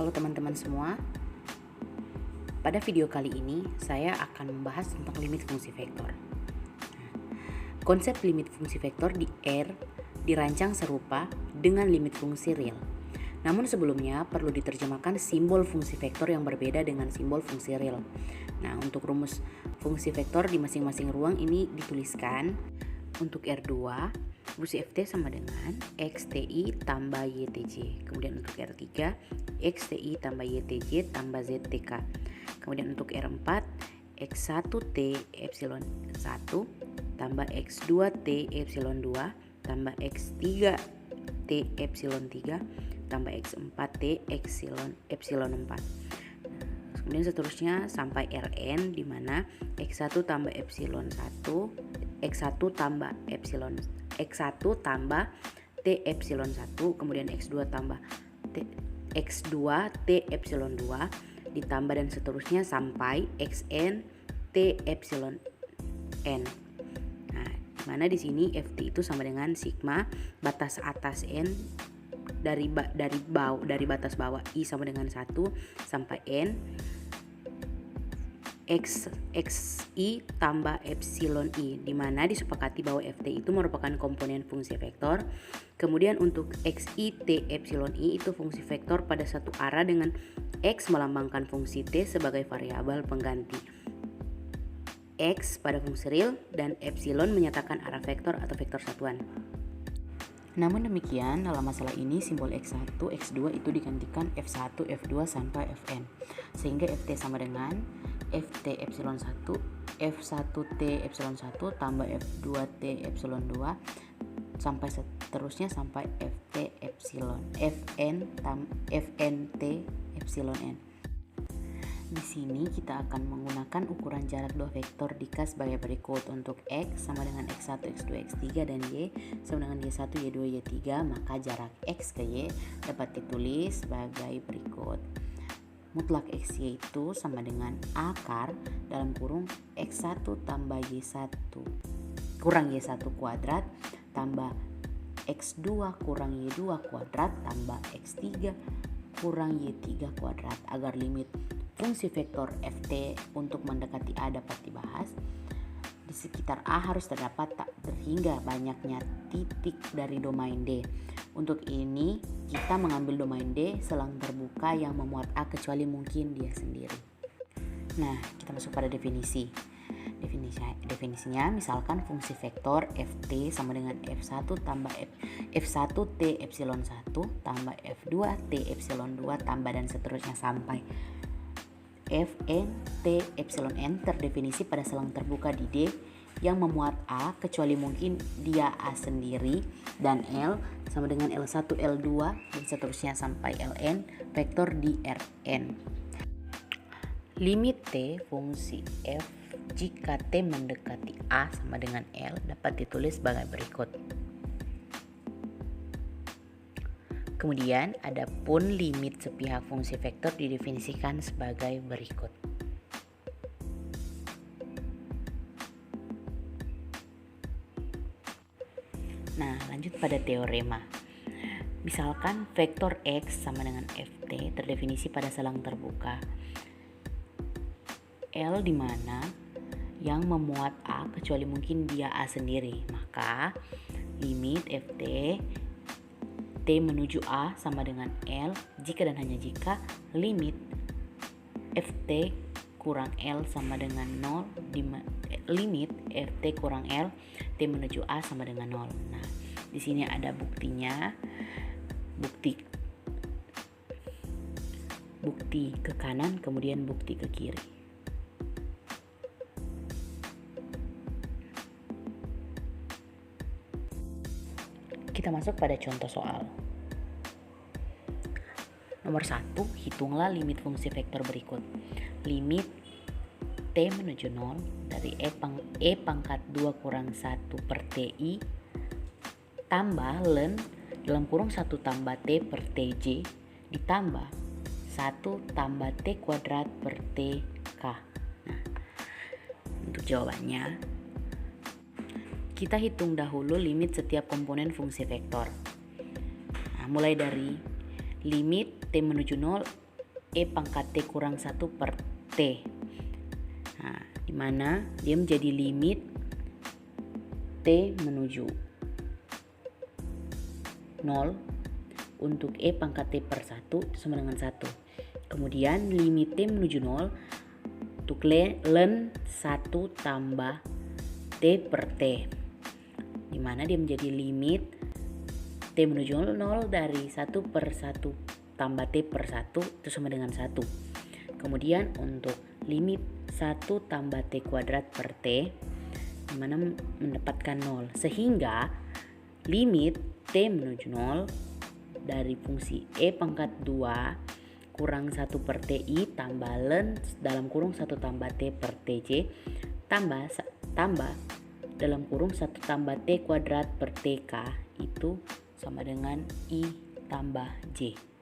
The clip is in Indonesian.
Halo teman-teman semua, pada video kali ini saya akan membahas tentang limit fungsi vektor. Konsep limit fungsi vektor di R dirancang serupa dengan limit fungsi real. Namun sebelumnya perlu diterjemahkan simbol fungsi vektor yang berbeda dengan simbol fungsi real. Nah, untuk rumus fungsi vektor di masing-masing ruang ini dituliskan. Untuk R2, fungsi ft sama dengan xti tambah ytj. Kemudian untuk R3, xti tambah ytj tambah ztk. Kemudian untuk R4, x1t epsilon 1 tambah x2t epsilon 2 tambah x3t epsilon 3 tambah x4t epsilon 4. Kemudian seterusnya sampai Rn, di mana x1 tambah epsilon 1 x1 tambah epsilon x1 tambah t epsilon 1, kemudian x2 tambah t epsilon 2 ditambah dan seterusnya sampai xn t epsilon n. Nah, dimana di sini ft itu sama dengan sigma batas atas n dari batas bawah i sama dengan 1 sampai n xi tambah epsilon i, di mana disepakati bahwa ft itu merupakan komponen fungsi vektor. Kemudian untuk xi t epsilon i itu fungsi vektor pada satu arah dengan x melambangkan fungsi t sebagai variabel pengganti x pada fungsi real dan epsilon menyatakan arah vektor atau vektor satuan. Namun demikian, dalam masalah ini simbol x1, x2 itu digantikan f1, f2 sampai fn, sehingga ft sama dengan ft epsilon 1, f1t epsilon 1 tambah f2t epsilon 2 sampai seterusnya sampai ft epsilon fnt epsilon n. Di sini kita akan menggunakan ukuran jarak dua vektor dika sebagai berikut. Untuk x sama dengan x1, x2, x3 dan y sama dengan y1, y2, y3, maka jarak x ke y dapat ditulis sebagai berikut. Mutlak xy itu sama dengan akar dalam kurung x1 tambah y1 kurang y1 kuadrat tambah x2 kurang y2 kuadrat tambah x3 kurang y3 kuadrat, agar limit fungsi vektor ft untuk mendekati a dapat dibahas. Di sekitar a harus terdapat tak terhingga banyaknya titik dari domain D. Untuk ini kita mengambil domain D selang terbuka yang memuat a kecuali mungkin dia sendiri. Nah, kita masuk pada definisi. Definisinya misalkan fungsi vektor ft sama dengan f1 tambah f1t epsilon 1 tambah f2t epsilon 2 tambah dan seterusnya sampai fn t epsilon n terdefinisi pada selang terbuka di D yang memuat a kecuali mungkin dia a sendiri, dan L sama dengan L1, L2 dan seterusnya sampai Ln vektor di Rn. Limit T fungsi f jika T mendekati A sama dengan L dapat ditulis sebagai berikut. Kemudian adapun limit sepihak fungsi vektor didefinisikan sebagai berikut. Nah, lanjut pada teorema. Misalkan vektor x sama dengan ft terdefinisi pada selang terbuka L di mana yang memuat a kecuali mungkin dia a sendiri, maka limit ft t menuju a sama dengan L jika dan hanya jika limit ft kurang L sama dengan 0 limit ft kurang L t menuju a sama dengan 0. Nah, di sini ada buktinya, bukti ke kanan kemudian bukti ke kiri. Kita masuk pada contoh soal. Nomor 1, hitunglah limit fungsi vektor berikut. Limit t menuju 0 dari e pangkat 2 kurang 1 per ti tambah ln dalam kurung 1 tambah t per tj ditambah 1 tambah t kuadrat per tk. Nah, untuk jawabannya kita hitung dahulu limit setiap komponen fungsi vektor. Nah, mulai dari limit t menuju 0 E pangkat T kurang 1 per T. Nah, dimana dia menjadi limit T menuju 0 untuk E pangkat T per 1 sama dengan 1. Kemudian limit T menuju 0 untuk len 1 tambah T per T, dimana dia menjadi limit T menuju 0 dari 1 per 1 tambah T per 1 itu sama dengan 1. Kemudian untuk limit 1 tambah T kuadrat per T, dimana mendapatkan 0, sehingga limit T menuju 0 dari fungsi E pangkat 2 kurang 1 per TI tambah len dalam kurung 1 tambah T per TJ tambah dalam kurung 1 tambah T kuadrat per TK itu sama dengan I tambah J.